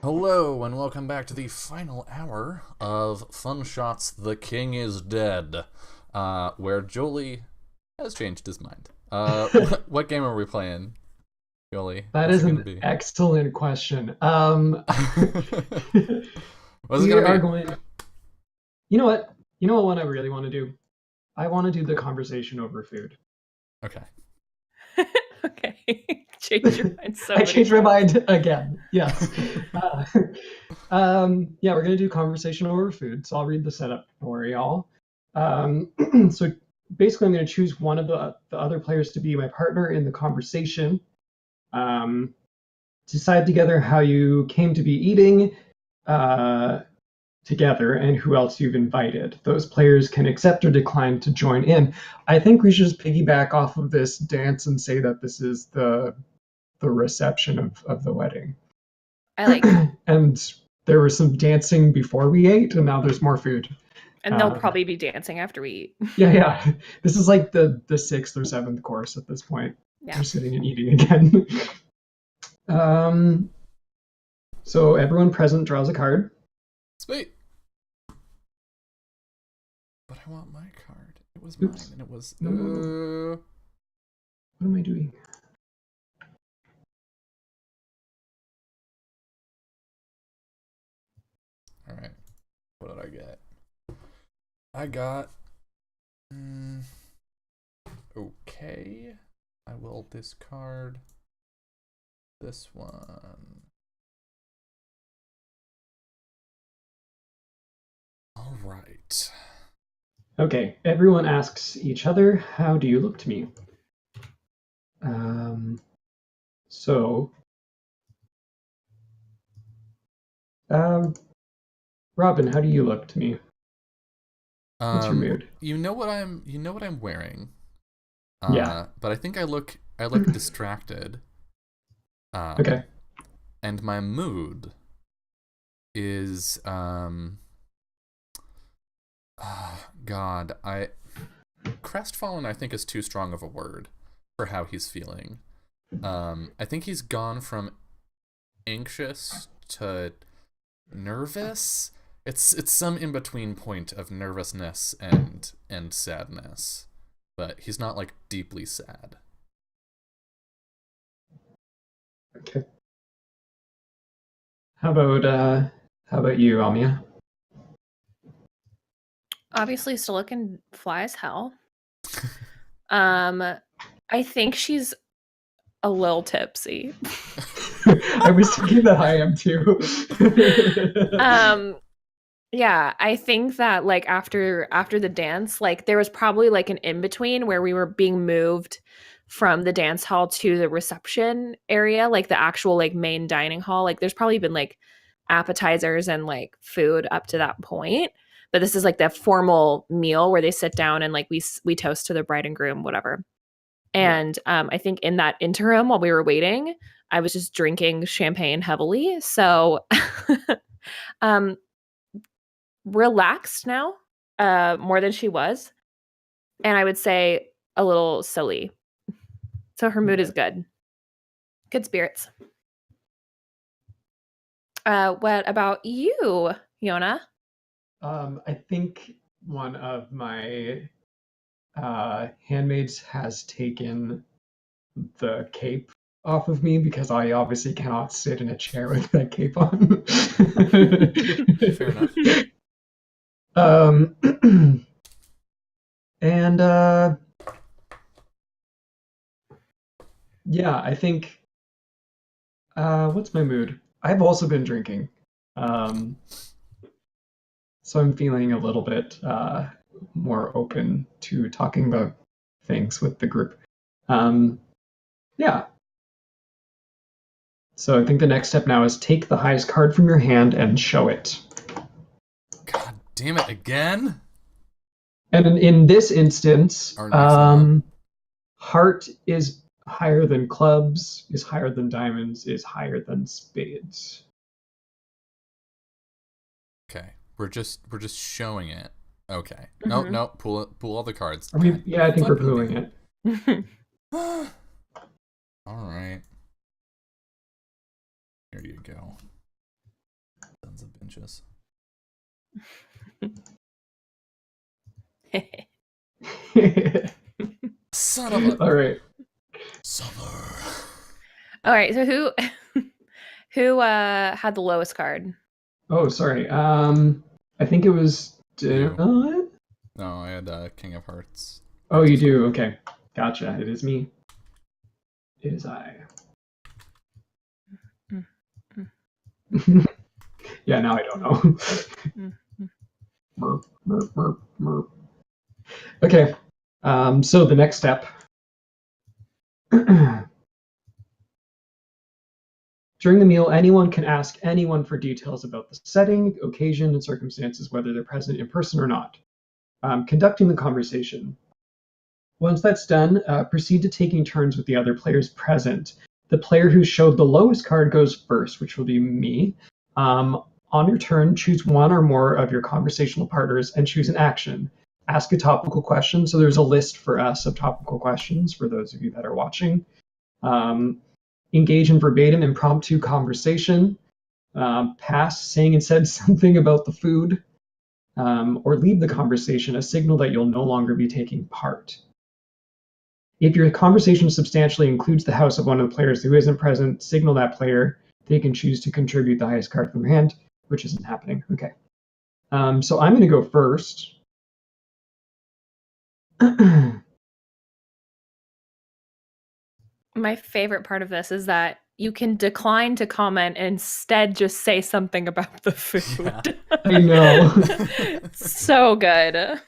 Hello, and welcome back to the final hour of Fun Shots The King is Dead, where Jolie has changed his mind. What game are we playing, Jolie? That What's is it going to an be? excellent question. What's it We going are to be? going. You know what? You know what one I really want to do? I want to do the conversation over food. Okay. Okay. Change your mind so I many changed my times. mind again. Yes. Uh, yeah, we're gonna do conversation over food. So I'll read the setup for y'all. So basically, I'm gonna choose one of the other players to be my partner in the conversation. Um, Decide together how you came to be eating. Uh, Together and who else you've invited. Those players can accept or decline to join in. I think we should just piggyback off of this dance and say that this is the reception of the wedding. I like that. And there was some dancing before we ate, and now there's more food. And they'll Um, probably be dancing after we eat. yeah, yeah. This is like the sixth or seventh course at this point. Yeah. We're sitting and eating again. um, so everyone present draws a card. Sweet. But I want my card. It was mine, Oops. and it was... No, no, no. What am I doing? Alright. What did I get? I got... okay. I will discard this one. All right. Okay, everyone asks each other, how do you look to me? Um, so, um, Robin, how do you look to me? What's your mood? You know what I'm wearing. Yeah. But I think I look distracted. Okay. And my mood is God, crestfallen I think is too strong of a word for how he's feeling. I think he's gone from anxious to nervous. It's some in between point of nervousness and sadness, but he's not like deeply sad. Okay. How about you, Amia? Obviously still looking fly as hell. I think she's a little tipsy. I was thinking that I am too. Yeah, I think that like after the dance, like there was probably like an in between where we were being moved from the dance hall to the reception area, like the actual like main dining hall. Like there's probably been like appetizers and like food up to that point, but this is like the formal meal where they sit down and like we toast to the bride and groom, whatever. Yeah. And I think in that interim while we were waiting, I was just drinking champagne heavily. So um relaxed now, more than she was, and I would say a little silly. So her mood is Okay. good. Good spirits. What about you, Yona? I think one of my handmaids has taken the cape off of me because I obviously cannot sit in a chair with that cape on. Fair enough. um, and yeah, I think what's my mood? I've also been drinking, um, so I'm feeling a little bit more open to talking about things with the group. Um, yeah, so I think the next step now is take the highest card from your hand and show it. God damn it again. And in this instance, Our next one. heart is higher than clubs, is higher than diamonds, is higher than spades. Okay. We're just showing it. Okay. No, Mhm. no, pull all the cards. Are we? God Yeah, I think we're fucking pooling damn it. Mhm. it. All right. Here you go. Sons of bitches. Son of a All right. summer. All right, so who had the lowest card? Oh, sorry. I think it was You. Dylan. No, I had King of Hearts. Oh, you do. Okay, gotcha. It is me. It is I. Yeah, now I don't know. Merp, merp, merp, merp. Okay. So the next step. During the meal, anyone can ask anyone for details about the setting, occasion, and circumstances, whether they're present in person or not. Conducting the conversation. Once that's done, proceed to taking turns with the other players present. The player who showed the lowest card goes first, which will be me. On your turn, choose one or more of your conversational partners and choose an action. Ask a topical question. So there's a list for us of topical questions for those of you that are watching. Engage in verbatim impromptu conversation. Pass saying and said something about the food. Or leave the conversation, a signal that you'll no longer be taking part. If your conversation substantially includes the house of one of the players who isn't present, signal that player. They can choose to contribute the highest card from your hand, which isn't happening. Okay. So I'm going to go first. My favorite part of this is that you can decline to comment and instead just say something about the food. Yeah. I know. So good.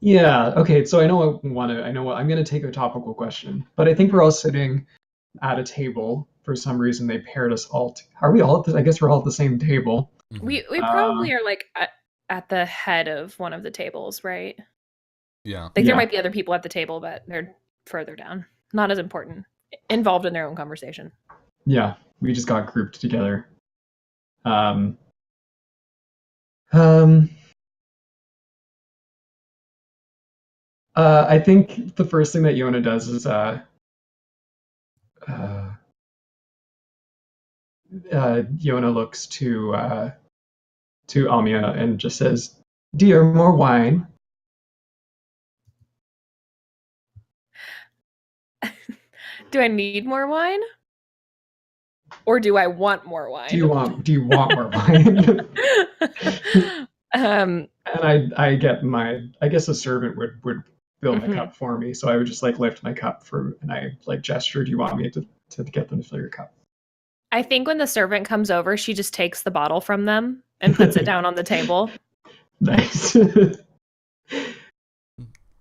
Yeah. Okay. So I know I'm going to take a topical question, but I think we're all sitting at a table. For some reason, they paired us all. Are we all? I guess we're all at the same table. We probably are like at the head of one of the tables, right? Yeah. Like there Yeah. might be other people at the table, but they're further down. Not as important. Involved in their own conversation. Yeah. We just got grouped together. I think the first thing that Yona does is Yona looks to Amia and just says, "Dear, more wine." Do I need more wine? Or do I want more wine? Do you want more wine? And I guess a servant would fill my cup for me, so I would just like lift my cup and I like gesture, "Do you want me to get them to fill your cup?" I think when the servant comes over, she just takes the bottle from them and puts it down on the table. Nice.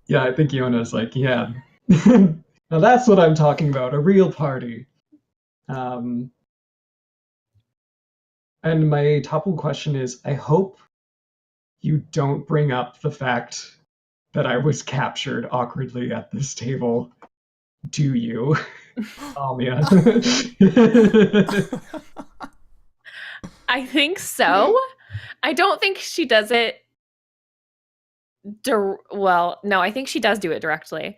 Yeah, I think Yona's like, yeah. Now that's what I'm talking about, a real party. And my topical question is, I hope you don't bring up the fact that I was captured awkwardly at this table. Do you, Amia? I think so. I don't think she does it. Well, no, I think she does do it directly.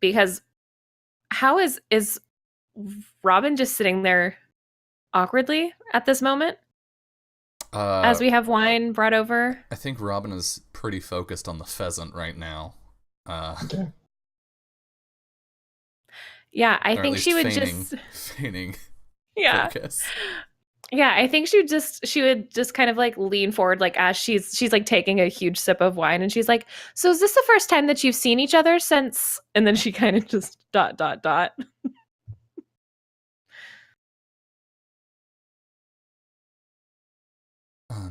Because how is Robin just sitting there awkwardly at this moment as we have wine brought over? I think Robin is pretty focused on the pheasant right now. Okay. Yeah, I or think at she would feigning, just feigning yeah. focus. Yeah, I think she would just kind of like lean forward like as she's like taking a huge sip of wine and she's like, "So is this the first time that you've seen each other since?" And then she kind of just ...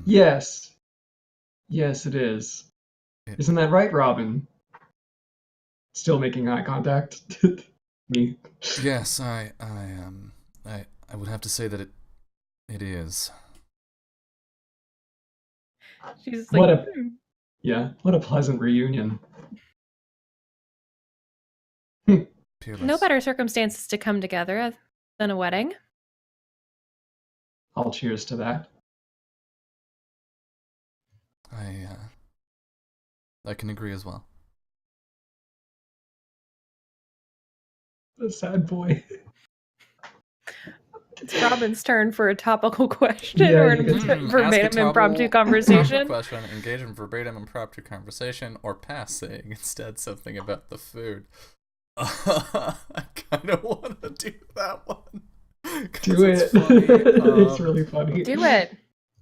Yes. Yes, it is. Isn't that right, Robin? Still making eye contact. Me. Yes, I would have to say that it is. She's like, what a pleasant reunion. Peerless. No better circumstances to come together than a wedding. All cheers to that. I can agree as well. A sad boy. It's Robin's turn for a topical question Yeah, or you an get Ask a verbatim impromptu conversation. question, engage in verbatim impromptu conversation, or pass, saying instead something about the food. I kind of want to do that one. Do it. It's funny. It's really funny. Do it.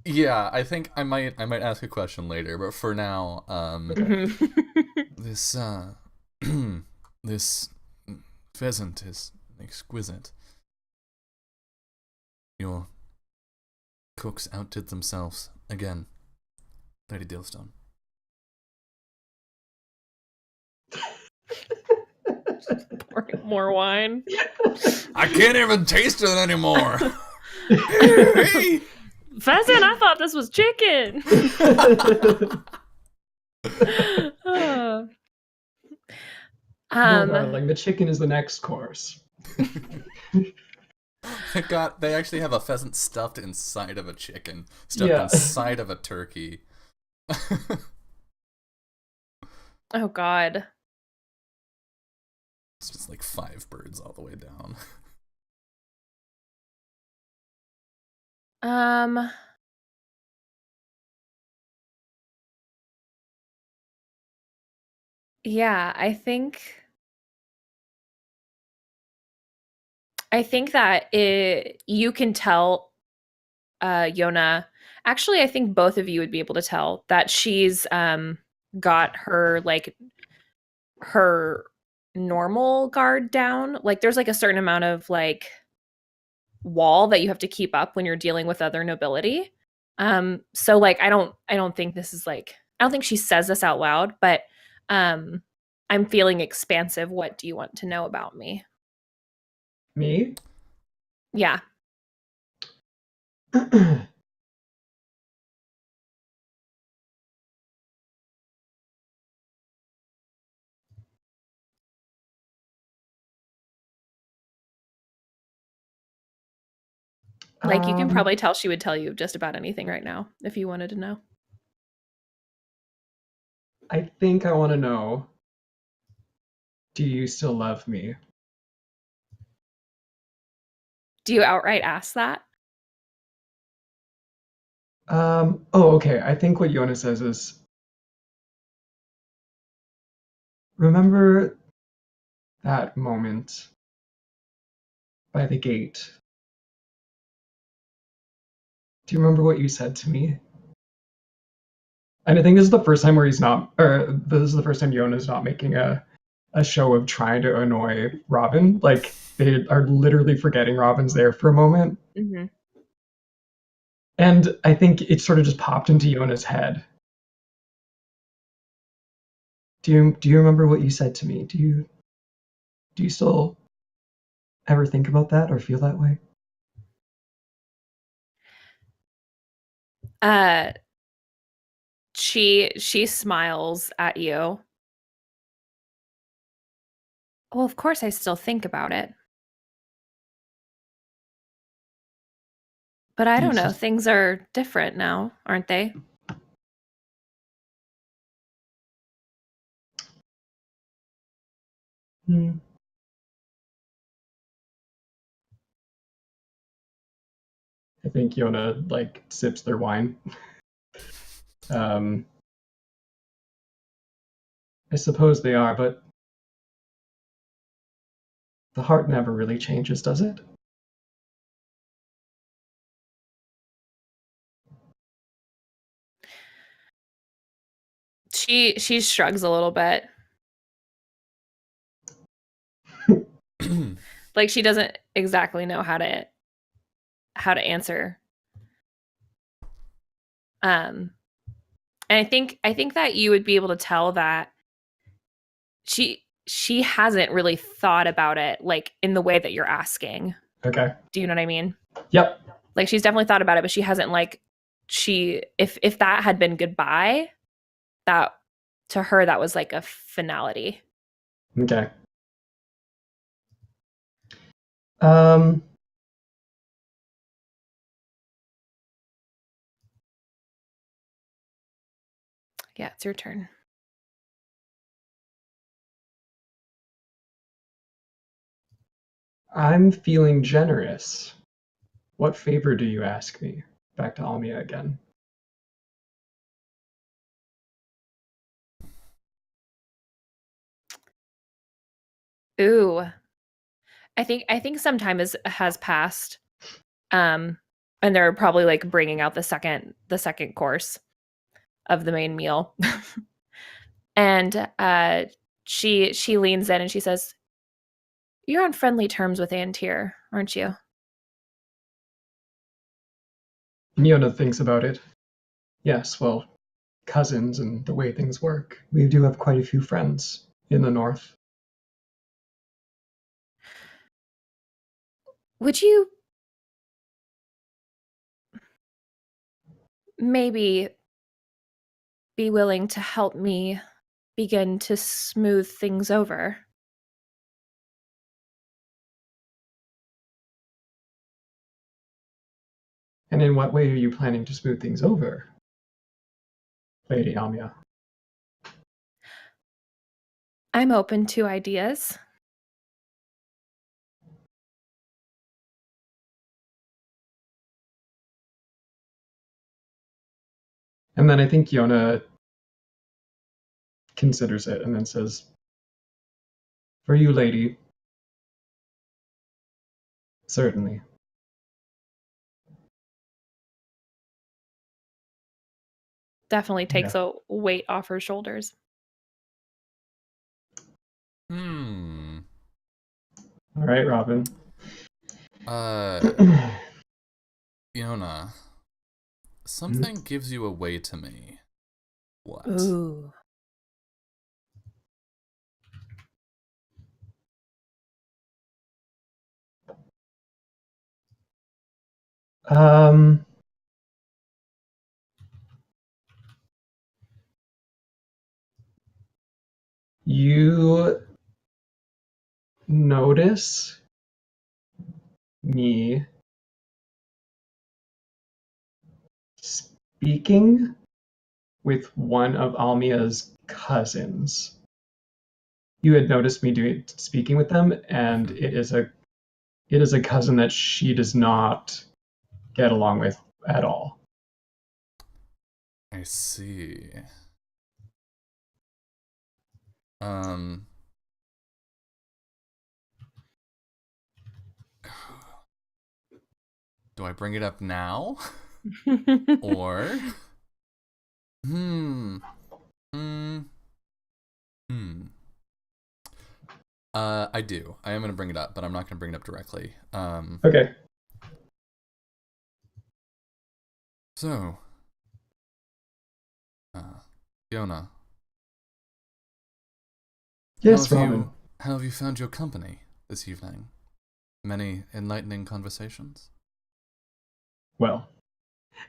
Yeah, I think I might ask a question later, but for now, Mhm. this this pheasant is exquisite. Your cooks outdid themselves again, Lady Dilstone. Pouring more wine. I can't even taste it anymore. Hey! Pheasant, I thought this was chicken. No, um, darling, the chicken is the next course. They actually have a pheasant stuffed inside of a chicken, stuffed Yeah. inside of a turkey. oh God. It's just like 5 birds all the way down. Yeah, I think that you can tell Yona. Actually, I think both of you would be able to tell that she's got her her normal guard down. Like there's like a certain amount of like wall that you have to keep up when you're dealing with other nobility. So like I don't think this is like I don't think she says this out loud, but I'm feeling expansive. What do you want to know about me? Me? Yeah. Like you can probably tell she would tell you just about anything right now if you wanted to know. I think I want to know, do you still love me? Do you outright ask that? Okay. I think what Yona says is, remember that moment by the gate? Do you remember what you said to me? And I think this is the first time where he's not, or this is the first time Yona's not making a show of trying to annoy Robin. Like they are literally forgetting Robin's there for a moment. Mm-hmm. And I think it sort of just popped into Yona's head. Do you remember what you said to me? Do you still ever think about that or feel that way? She smiles at you. Well, of course I still think about it. But I don't know, things are different now, aren't they? I think Yona like sips their wine. I suppose they are, but the heart never really changes, does it? She shrugs a little bit. Like she doesn't exactly know how to answer. And I think that you would be able to tell that she hasn't really thought about it like in the way that you're asking. Okay. Do you know what I mean? Yep. Like she's definitely thought about it, but she hasn't like if that had been goodbye, that to her that was like a finality. Okay. Yeah, it's your turn. I'm feeling generous. What favor do you ask me? Back to Almia again. Ooh. I think some time has passed. Um and they're probably like bringing out the second course of the main meal. And she leans in and she says, "You're on friendly terms with Antir, aren't you?" Niona thinks about it. Yes, well, cousins and the way things work. We do have quite a few friends in the north. Would you maybe be willing to help me begin to smooth things over? And in what way are you planning to smooth things over, Lady Almia? I'm open to ideas. And then I think Yona considers it and then says, "For you, lady, certainly." Definitely takes Yeah. a weight off her shoulders. Hmm. All right, Robin. Yona, something gives you away to me. What? Ooh. Um, you notice me speaking with one of Almia's cousins. You had noticed me speaking with them, and it is a cousin that she does not get along with at all. I see. Um. Do I bring it up now? Or. Hmm. Hmm. Hmm. I do. I am gonna bring it up, but I'm not gonna bring it up directly. Okay. So, uh, Yona, Yes, Robin. how have you found your company this evening? Many enlightening conversations? Well,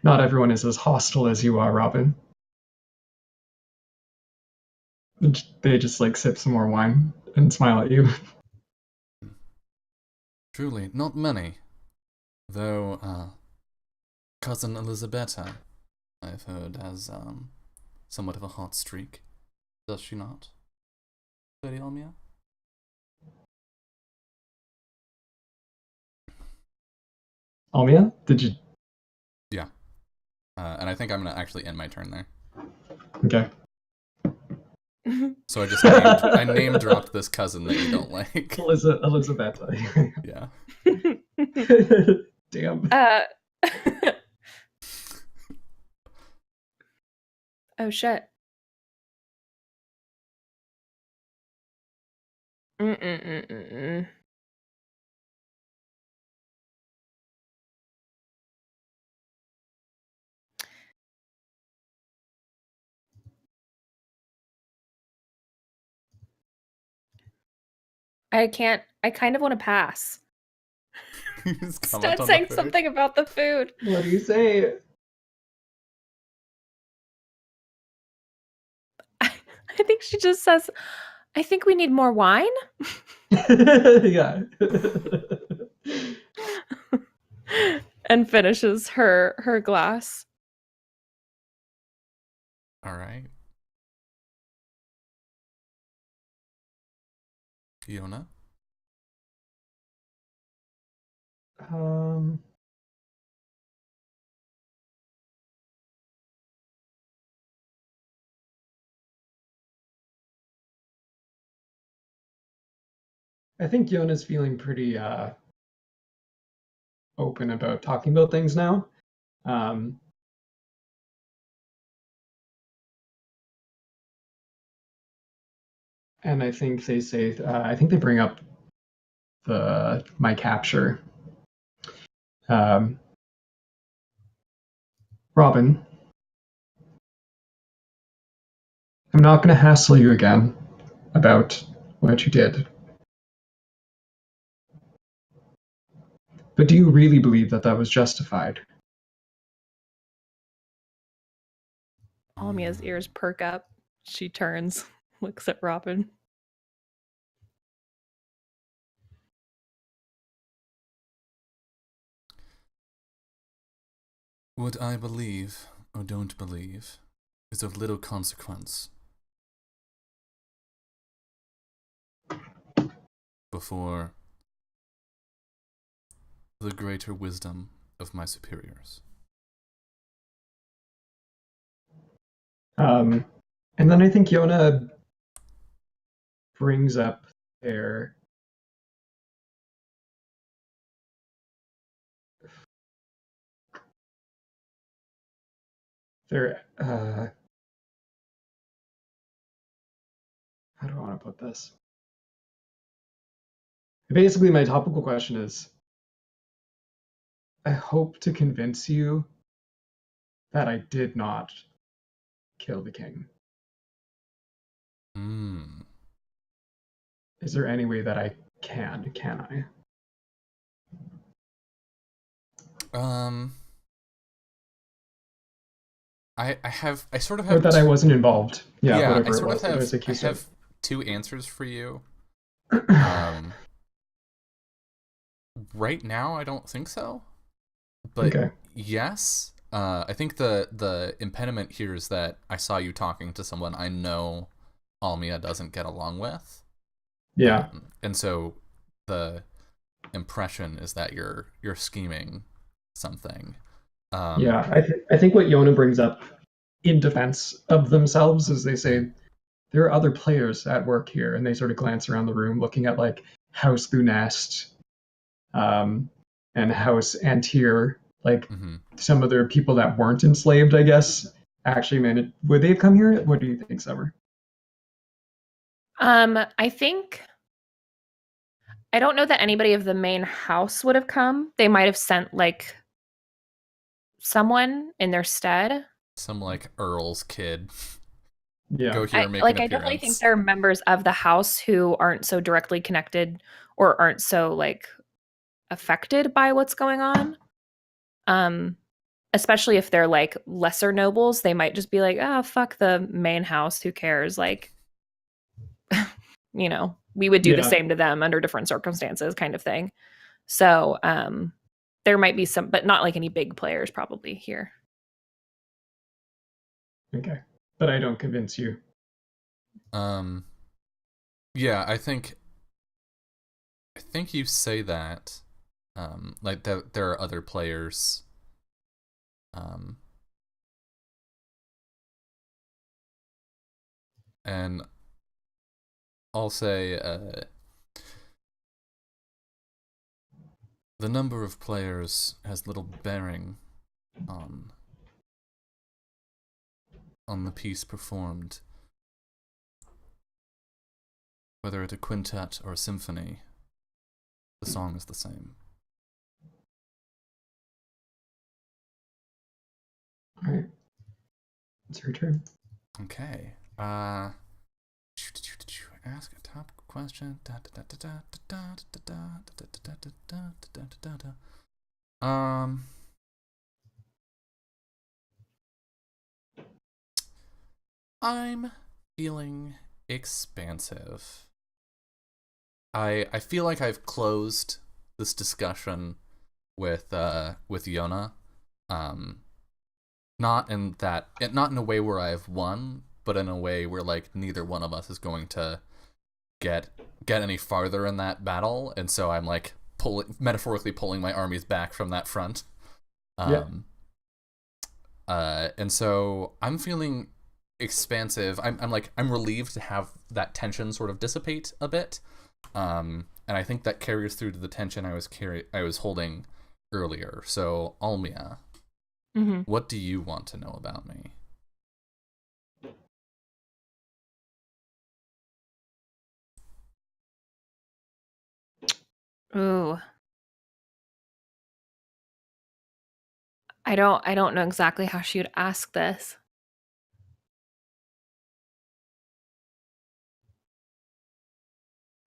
not everyone is as hostile as you are, Robin. They just like sip some more wine and smile at you. Truly, not many. Though, cousin Elisabetta, I've heard, has, somewhat of a hot streak. Does she not, Lady Almia? Almia, did you? Yeah. And I think I'm gonna actually end my turn there. Okay. So I name dropped this cousin that you don't like. Elizabeth. Yeah. Damn. Oh shit. Mm-mm-mm-mm-mm. I kind of want to pass. Just comment Start on the saying food. something about the food. What do you say? I think she just says, "I think we need more wine." Yeah. And finishes her glass. All right. Fiona? Um, I think Yona's feeling pretty open about talking about things now. Um, and I think they say, I think they bring up the my capture. Um, Robin, I'm not going to hassle you again about what you did. But do you really believe that that was justified? Almia's ears perk up. She turns, looks at Robin. What I believe or don't believe is of little consequence before the greater wisdom of my superiors. And then I think Yona brings up their how do I want to put this? Basically, my topical question is, I hope to convince you that I did not kill the king. Is there any way that I can? Can I? I sort of Or have that I wasn't involved. Yeah, I whatever it sort was. of It was have, like I you said. have two answers for you. Right now, I don't think so. But Okay. yes, I think the impediment here is that I saw you talking to someone I know Almia doesn't get along with. Yeah. And so the impression is that you're scheming something. Yeah, I think what Yona brings up in defense of themselves is they say there are other players at work here, and they sort of glance around the room, looking at like House Lunest, and House Antir, like some other people that weren't enslaved, I guess. Actually, man, would they have come here? What do you think, Summer? I think I don't know that anybody of the main house would have come. They might have sent like someone in their stead. Some like Earl's kid. Yeah. Go here, make I an appearance. definitely think there are members of the house who aren't so directly connected or aren't so like affected by what's going on. Especially if they're like lesser nobles, they might just be like, "Oh, fuck the main house, who cares?" Like, you know, we would do the same to them under different circumstances, kind of thing. So, there might be some, but not like any big players probably here. Okay, but I don't convince you. Yeah, I think you say that, like that there are other players. And I'll say, the number of players has little bearing on the piece performed. Whether it's a quintet or a symphony, the song is the same. All right. It's your turn. Okay. Ask a top question. I'm feeling expansive. I feel like I've closed this discussion with Yona. Not in a way where I've won, but in a way where like neither one of us is going to get any farther in that battle, and so I'm like metaphorically pulling my armies back from that front. Yeah. And so I'm feeling expansive. I'm relieved to have that tension sort of dissipate a bit. And I think that carries through to the tension I was holding earlier. So Almia, what do you want to know about me? Ooh. I don't know exactly how she would ask this.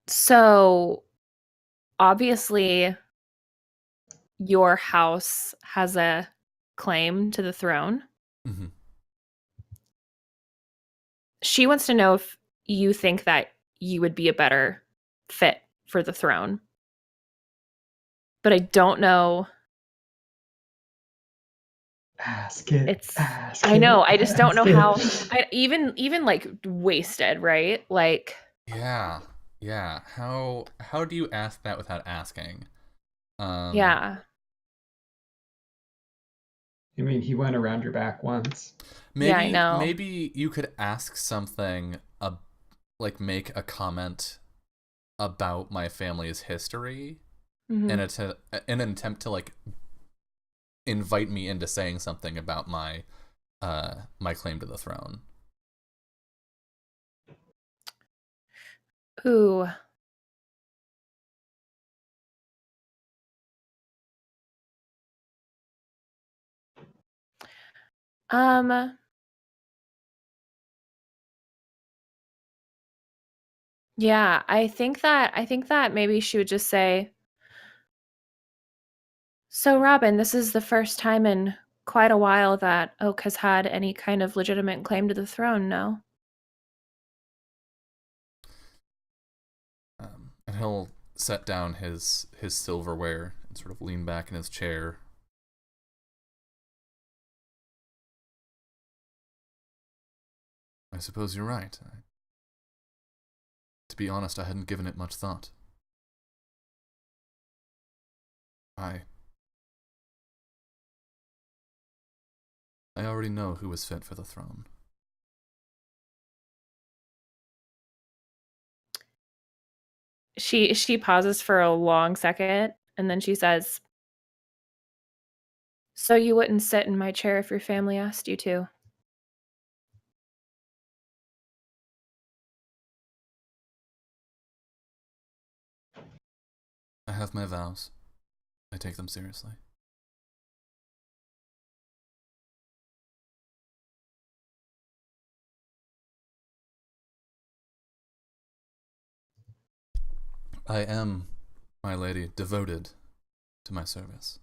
So, obviously, your house has a claim to the throne. Mm-hmm. She wants to know if you think that you would be a better fit for the throne. But I don't know. Ask it. I know. I just don't know how. Even like wasted, right? Like, Yeah. How do you ask that without asking? yeah. You mean he went around your back once? Maybe, Yeah, I know. Maybe you could ask something, like make a comment about my family's history, in an attempt to like invite me into saying something about my claim to the throne. Ooh. Yeah, I think that maybe she would just say, "So Robin, this is the first time in quite a while that Oak has had any kind of legitimate claim to the throne, no?" And he'll set down his silverware and sort of lean back in his chair. I suppose you're right. To be honest, I hadn't given it much thought. I already know who is fit for the throne. She pauses for a long second, and then she says, "So you wouldn't sit in my chair if your family asked you to?" I have my vows. I take them seriously. I am, my lady, devoted to my service.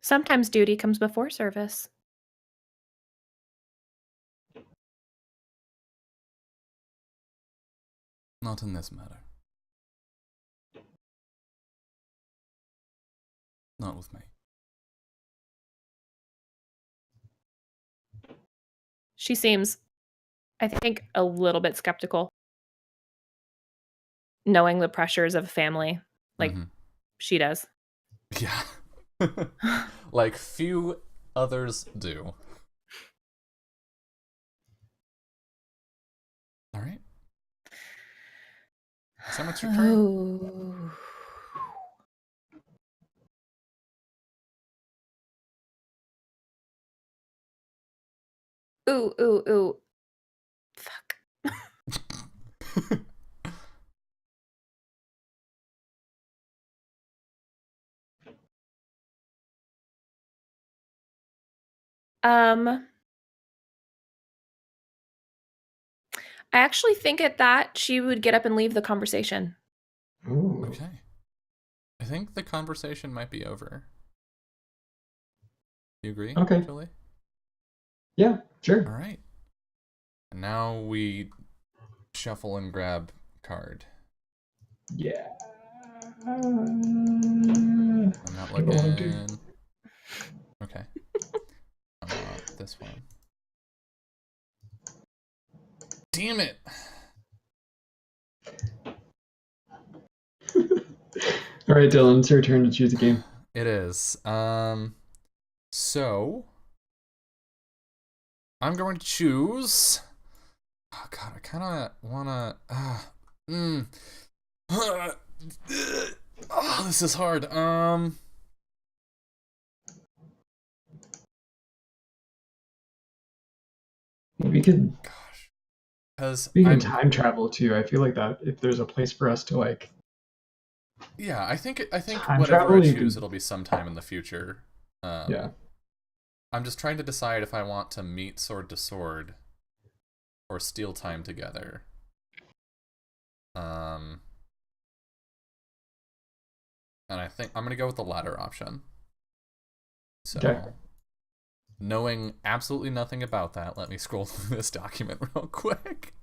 Sometimes duty comes before service. Not in this matter. Not with me. She seems, I think, a little bit skeptical, knowing the pressures of family, like she does. Yeah. Like few others do. All right. So it's your turn. Oh. Ooh. Fuck. I actually think at that she would get up and leave the conversation. Ooh. Okay. I think the conversation might be over. You agree, Okay. Julie? Yeah, sure. All right. And now we shuffle and grab card. Yeah. I'm not I don't know what I'm doing. looking. Okay. This one. Damn it! All right, Dylan, it's your turn to choose a game. It is. So I'm going to choose. Oh God, I kind of wanna. Oh, this is hard. We could Gosh, because we can I'm. time travel too. I feel like that if there's a place for us to like Yeah, I think time whatever I travel, you choose, can. it'll be sometime in the future. Yeah. I'm just trying to decide if I want to meet sword to sword or steal time together. Um, and I think I'm gonna go with the latter option. So, Okay. knowing absolutely nothing about that, let me scroll through this document real quick.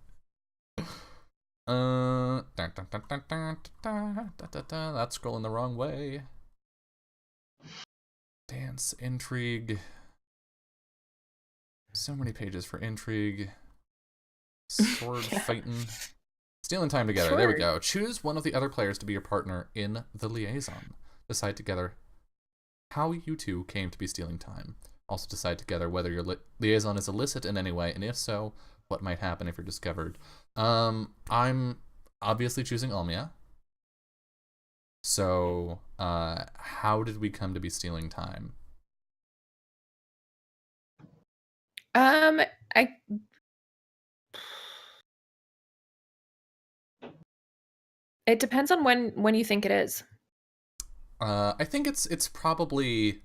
That's scrolling the wrong way. Dance, intrigue. So many pages for intrigue. Sword fighting. Stealing time together. There we Sure. go. Choose one of the other players to be your partner in the liaison. Decide together how you two came to be stealing time. Also decide together whether your liaison is illicit in any way, and if so, what might happen if you're discovered. I'm obviously choosing Almia. So, how did we come to be stealing time? I it depends on when you think it is. I think it's probably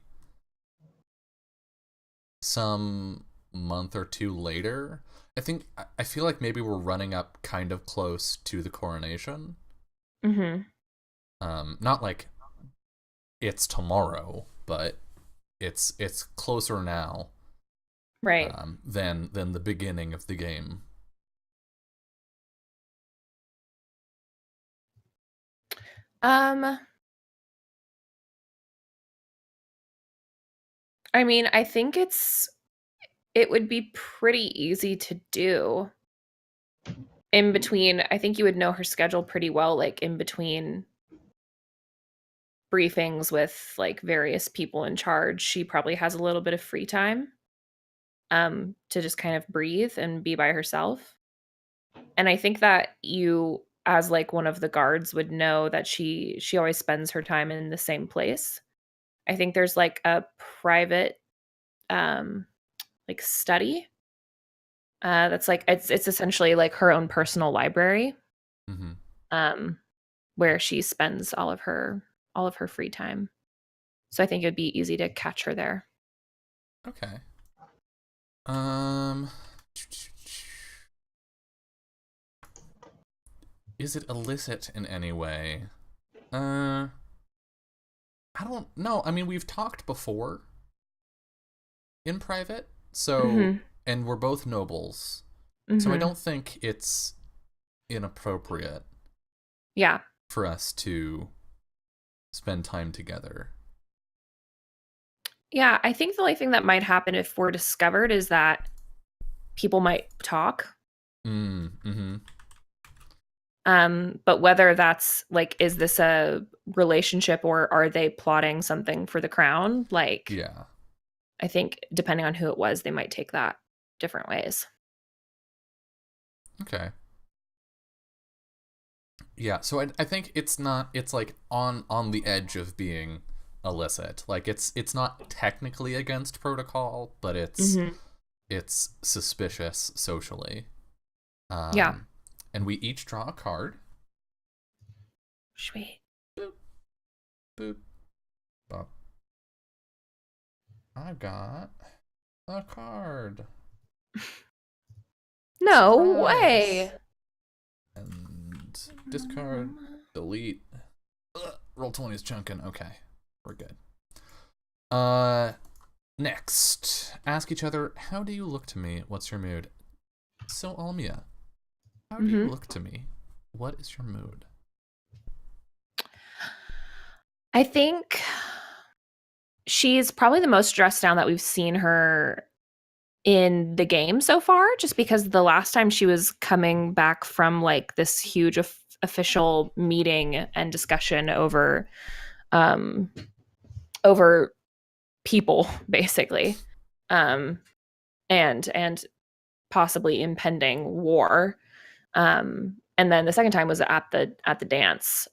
some month or two later. I feel like maybe we're running up kind of close to the coronation. Mm-hmm. Not like it's tomorrow, but it's closer now Right. than the beginning of the game. Um, I mean, I think it would be pretty easy to do in between. I think you would know her schedule pretty well, like in between briefings with like various people in charge. She probably has a little bit of free time to just kind of breathe and be by herself. And I think that you as like one of the guards would know that she always spends her time in the same place. I think there's like a private um like study that's like it's essentially like her own personal library Mm-hmm. um where she spends all of her free time. So I think it would be easy to catch her there. Okay. Um, is it illicit in any way? I don't know. I mean, we've talked before in private, so Mhm. and we're both nobles, so I Mhm. don't think it's inappropriate Yeah. for us to spend time together. Yeah, I think the only thing that might happen if we're discovered is that people might talk. Mm-hmm. But whether that's like, is this a relationship or are they plotting something for the crown? Like, Yeah. I think depending on who it was, they might take that different ways. Okay. Yeah, so I think it's not it's like on the edge of being illicit. Like it's not technically against protocol, but Hmm. it's suspicious socially. Yeah. Um and we each draw a card. Sweet. Boop, boop, bop. I got a card. No Surprise. way. And discard, delete. Ugh, roll 20 is chunking. Okay. We're good. Next. Ask each other, how do you look to me? What's your mood? So, Almia, how do you Hmm. look to me? What is your mood? I think she's probably the most dressed down that we've seen her in the game so far, just because the last time she was coming back from like this huge official meeting and discussion over people, basically, and possibly impending war. And then the second time was at the dance,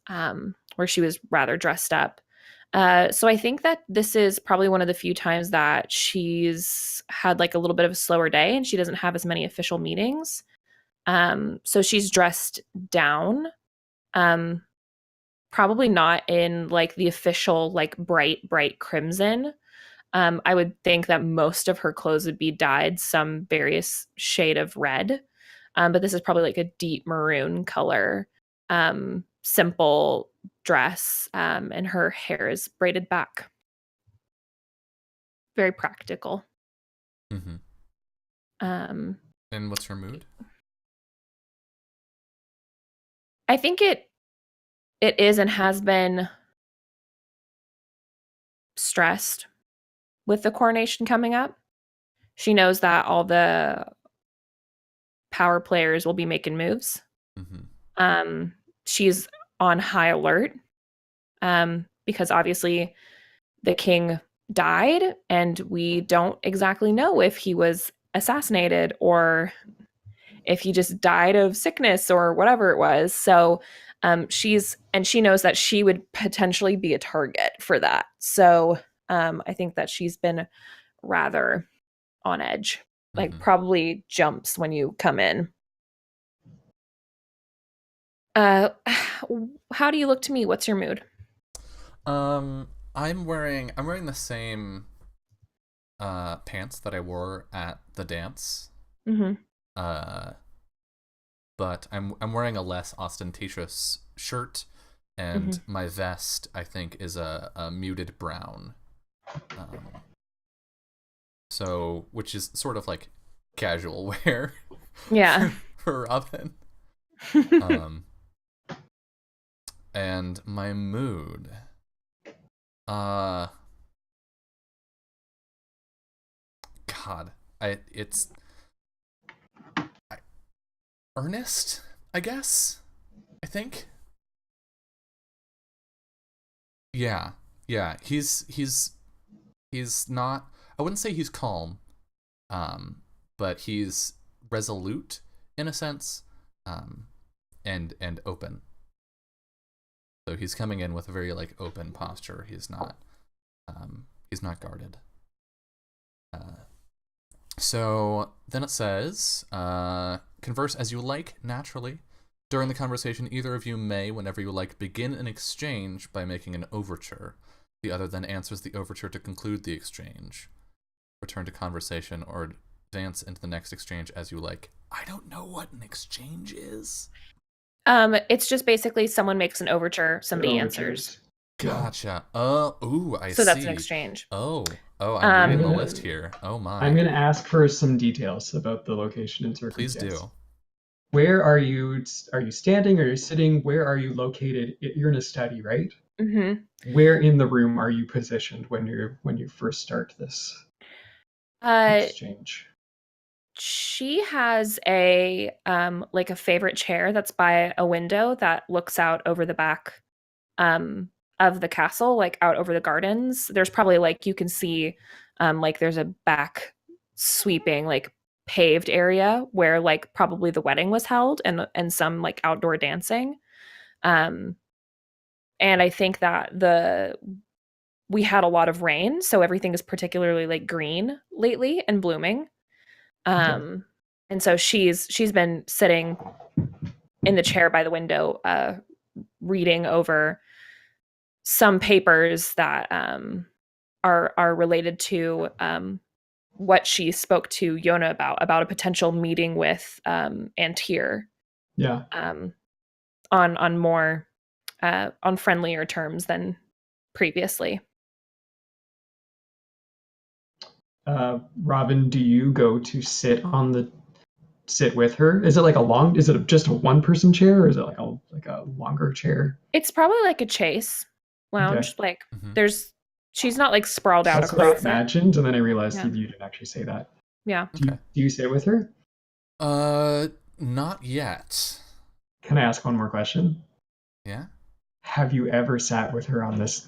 where she was rather dressed up. So I think that this is probably one of the few times that she's had like a little bit of a slower day, and she doesn't have as many official meetings. So she's dressed down. Probably not in like the official like bright crimson. I would think that most of her clothes would be dyed some various shade of red. But this is probably like a deep maroon color, simple dress, and her hair is braided back. Very practical. Mm-hmm. And what's her mood? I think it is and has been stressed with the coronation coming up. She knows that all the power players will be making moves. Mm-hmm. She's on high alert, because obviously the king died, and we don't exactly know if he was assassinated or if he just died of sickness or whatever it was. So she knows that she would potentially be a target for that. So I think that she's been rather on edge, like mm-hmm. probably jumps when you come in. How do you look to me? What's your mood? I'm wearing the same pants that I wore at the dance. Mm-hmm. But I'm wearing a less ostentatious shirt, and mm-hmm. my vest, I think, is a muted brown. So, which is sort of like casual wear. Yeah. for Robin. And my mood. God, it's earnest, I guess. I think. Yeah. He's not. I wouldn't say he's calm, but he's resolute in a sense, and open. So he's coming in with a very like open posture. He's not guarded. So then it says, converse as you like naturally. During the conversation, either of you may, whenever you like, begin an exchange by making an overture. The other then answers the overture to conclude the exchange. Return to conversation or advance into the next exchange as you like. I don't know what an exchange is. It's just basically someone makes an overture, somebody answers. Gotcha. I see. So that's an exchange. Oh, I'm reading the list here. Oh my. I'm going to ask for some details about the location and circumstance. Please do. Where are you? Are you standing? Are you sitting? Where are you located? You're in a study, right? Mm-hmm. Where in the room are you positioned when you first start this exchange? She has a like a favorite chair that's by a window that looks out over the back of the castle, like out over the gardens. There's probably like you can see like there's a back sweeping like paved area where like probably the wedding was held and some like outdoor dancing. And I think that we had a lot of rain, so everything is particularly like green lately and blooming. And so she's been sitting in the chair by the window, reading over some papers that are related to what she spoke to Yona about a potential meeting with Antir. Yeah. On more on friendlier terms than previously. Robin, do you go to sit with her? Is it just a one-person chair, or is it like a longer chair? It's probably like a chaise lounge. Okay. Like she's not like sprawled out across. That's what I imagined, and then I realized you didn't actually say that. Yeah. Do you sit with her? Not yet. Can I ask one more question? Yeah? Have you ever sat with her on this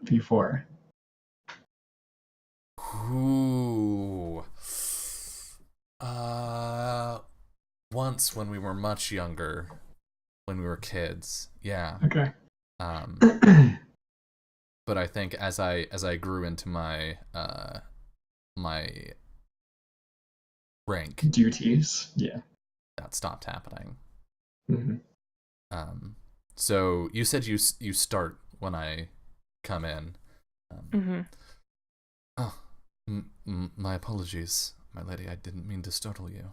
before? Ooh. Uh, once when we were much younger, when we were kids. Yeah. Okay. Um, but I think as I grew into my rank, Duties. Yeah. that stopped happening. Hmm. Um, so you said you start when I come in. Um, Mm-hmm. oh, my apologies, my lady. I didn't mean to startle you.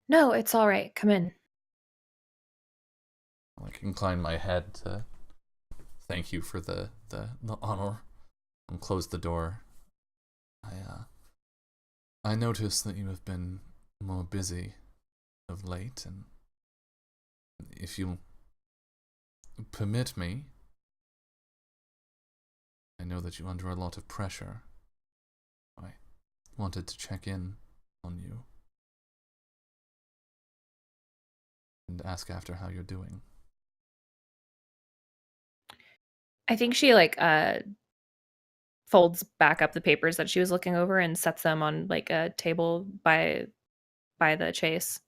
No, it's all right. Come in. I like incline my head to thank you for the honor and close the door. I notice that you have been more busy of late, and if you'll permit me, I know that you're under a lot of pressure. I wanted to check in on you and ask after how you're doing. I think she like folds back up the papers that she was looking over and sets them on like a table by the chase.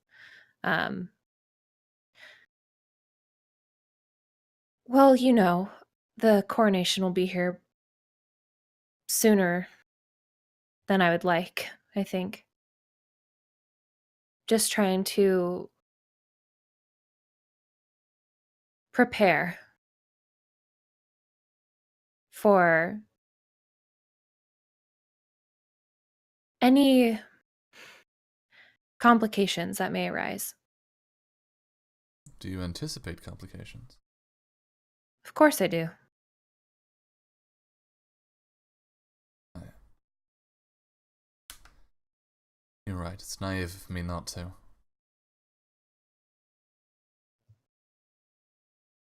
Um, well, the coronation will be here sooner than I would like, I think. Just trying to prepare for any complications that may arise. Do you anticipate complications? Of course I do. You're right, it's naive of me not to.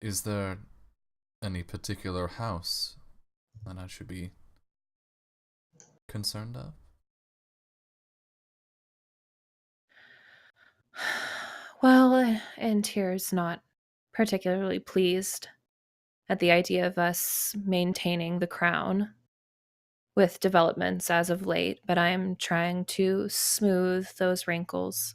Is there any particular house that I should be concerned of? Well, and Tyr's not particularly pleased at the idea of us maintaining the crown with developments as of late, but I'm trying to smooth those wrinkles.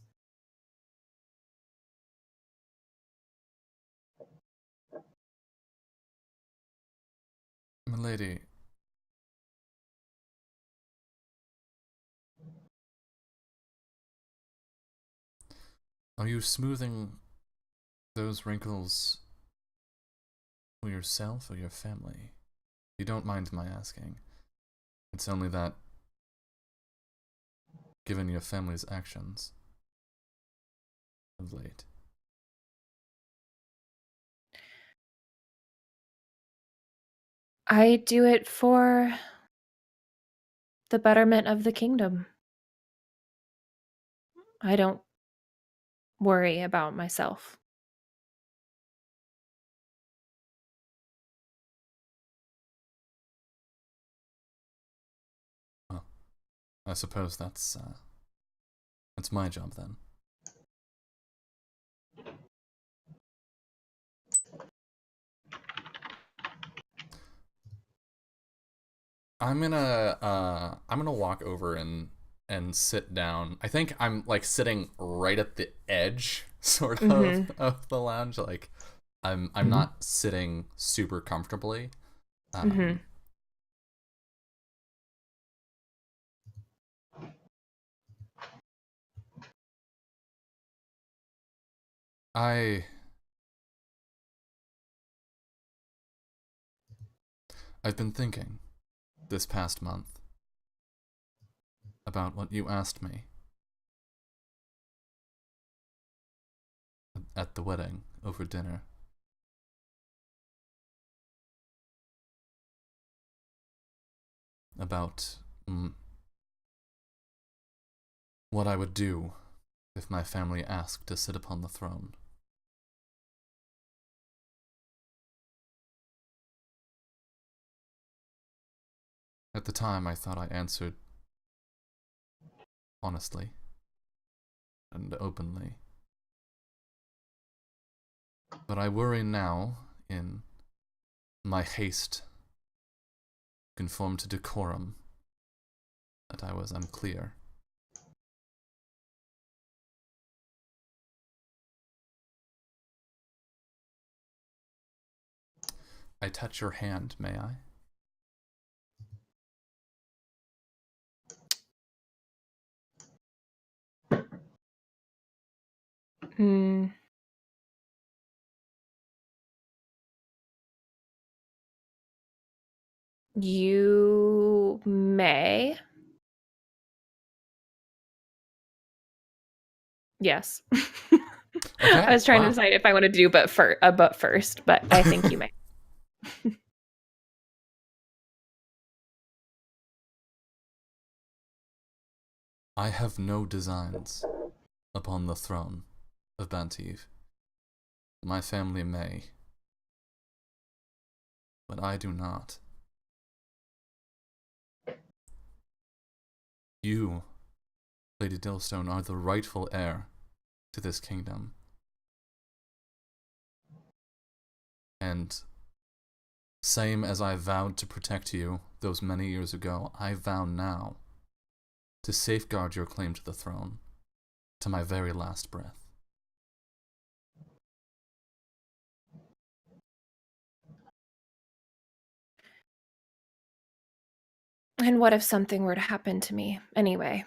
Milady, are you smoothing those wrinkles for yourself or your family? You don't mind my asking. It's only that, given your family's actions of late. I do it for the betterment of the kingdom. I don't worry about myself. Well, I suppose that's my job then. I'm gonna walk over and sit down. I think I'm like sitting right at the edge sort Mm-hmm. of the lounge. Like I'm Hmm. not sitting super comfortably. Mm-hmm. Um I I've been thinking this past month about what you asked me at the wedding over dinner. About what I would do if my family asked to sit upon the throne. At the time, I thought I answered honestly and openly. But I worry now, in my haste to conform to decorum, that I was unclear. I touch your hand, may I? Hmm. You may. Yes. Okay, I was trying to wow. decide if I want to do but first, but I think you may. I have no designs upon the throne of Bantiv. My family may, but I do not. You, Lady Dillstone, are the rightful heir to this kingdom. And same as I vowed to protect you those many years ago, I vow now to safeguard your claim to the throne to my very last breath. And what if something were to happen to me anyway?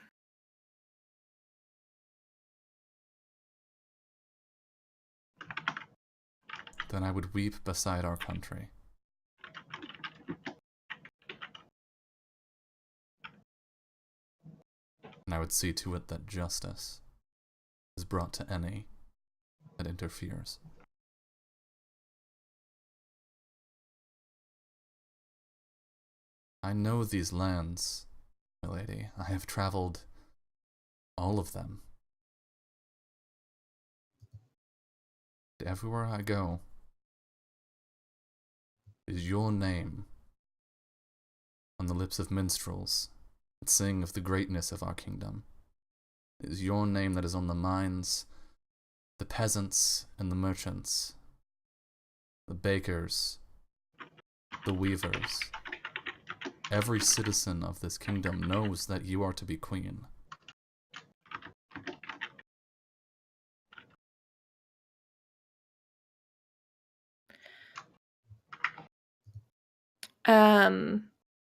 Then I would weep beside our country. And I would see to it that justice is brought to any that interferes. I know these lands, my lady. I have traveled all of them. Everywhere I go is your name on the lips of minstrels that sing of the greatness of our kingdom. It is your name that is on the minds, the peasants and the merchants, the bakers, the weavers. Every citizen of this kingdom knows that you are to be queen.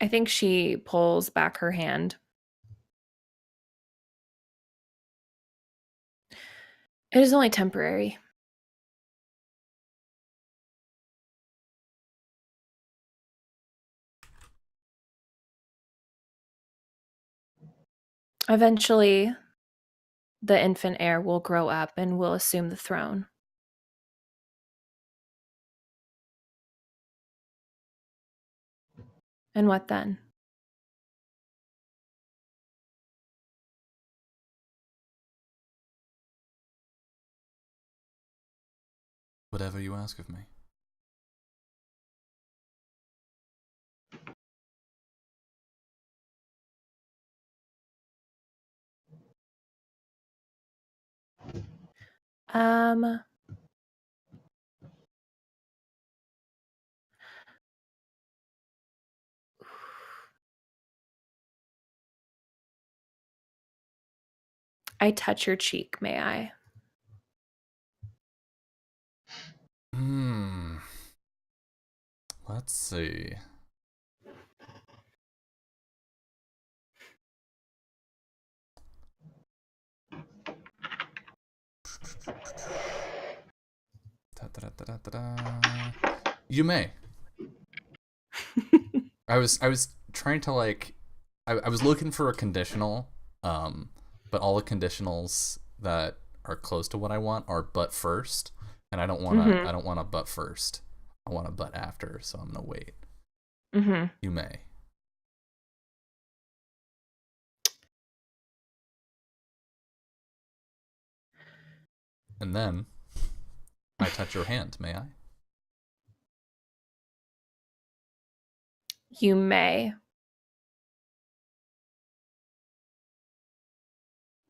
I think she pulls back her hand. It is only temporary. Eventually, the infant heir will grow up and will assume the throne. And what then? Whatever you ask of me. Um, I touch your cheek, may I? Let's see. You may. I was trying to like I was looking for a conditional, but all the conditionals that are close to what I want are but first, and I don't want a but first. I want a but after, so I'm gonna wait. You may. And then I touch your hand, may I? You may.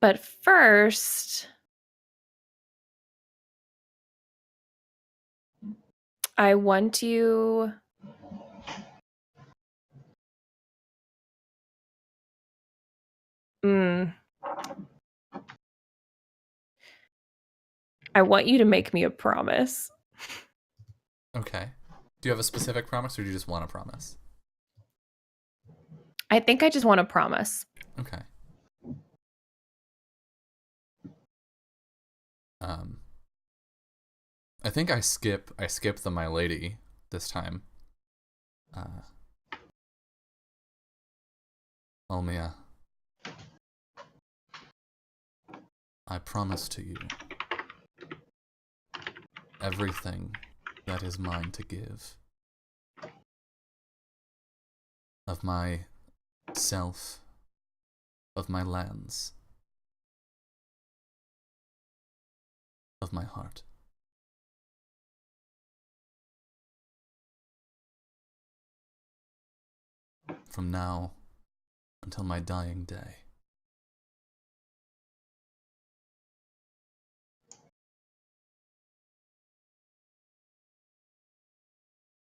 But first, I want you. I want you to make me a promise. Okay. Do you have a specific promise, or do you just want a promise? I think I just want a promise. Okay. I think I skip the my lady this time. Olmia, I promise to you everything that is mine to give. Of my self, of my lands, of my heart. From now until my dying day.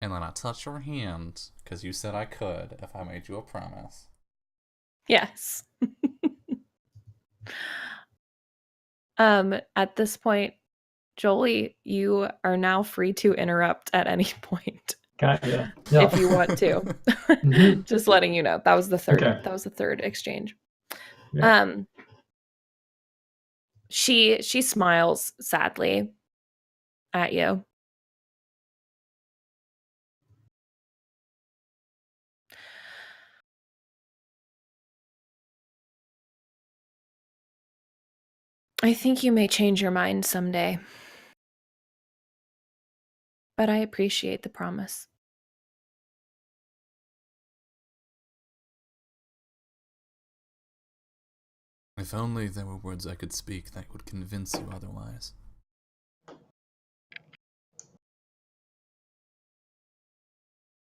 And then I touch your hand, because you said I could if I made you a promise. Yes. At this point, Jolie, you are now free to interrupt at any point. Gotcha. If you want to. Mhm. Just letting you know. That was the third. Okay. That was the third exchange. Yeah. She smiles sadly at you. I think you may change your mind someday. But I appreciate the promise. If only there were words I could speak that would convince you otherwise.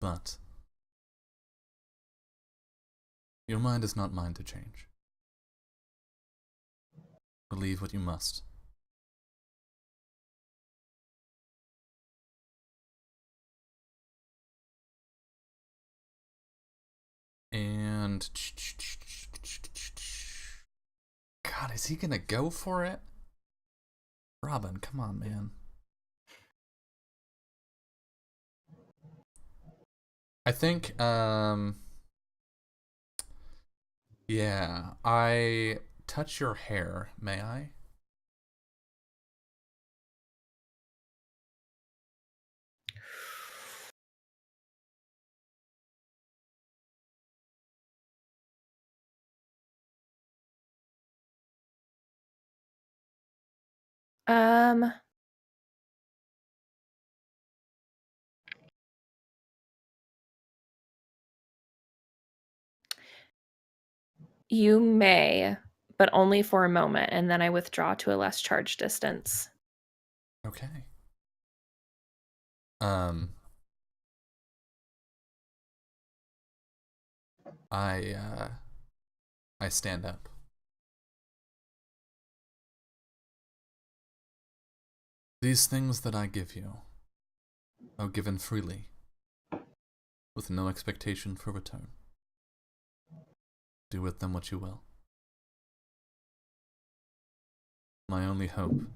But your mind is not mine to change. Believe what you must. And God, is he gonna go for it? Robin, come on, man. I think, yeah, I touch your hair, may I? You may, but only for a moment, and then I withdraw to a less charged distance. Okay. I stand up. These things that I give you are given freely, with no expectation for return. Do with them what you will. My only hope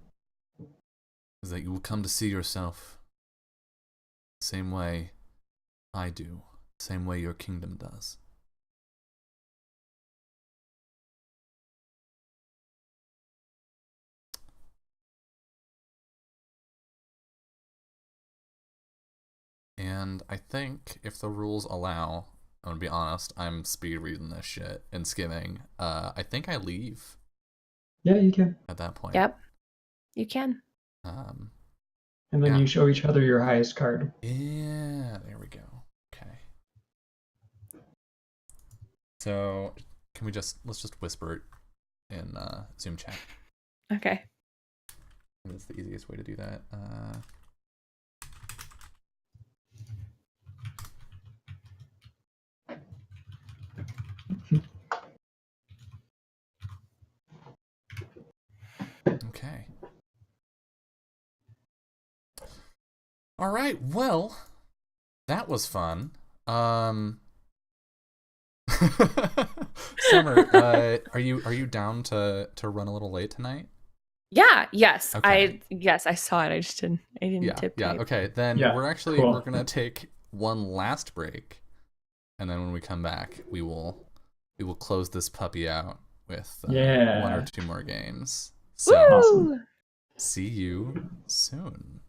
is that you will come to see yourself the same way I do, the same way your kingdom does. And I think if the rules allow, I'm gonna be honest, I'm speed reading this shit and skimming. I think I leave. Yeah, you can. At that point. Yep, you can. And then yeah. you show each other your highest card. Yeah, there we go. Okay. So, can we let's just whisper it in Zoom chat. Okay. That's the easiest way to do that. Okay. All right. Well, that was fun. Summer, are you down to run a little late tonight? Yeah, yes. Okay. I saw it. I didn't tip tape. Okay. Then Yeah, we're cool. gonna take one last break, and then when we come back, we will close this puppy out with one or Yeah. two more games. So Awesome. Woo! see you soon.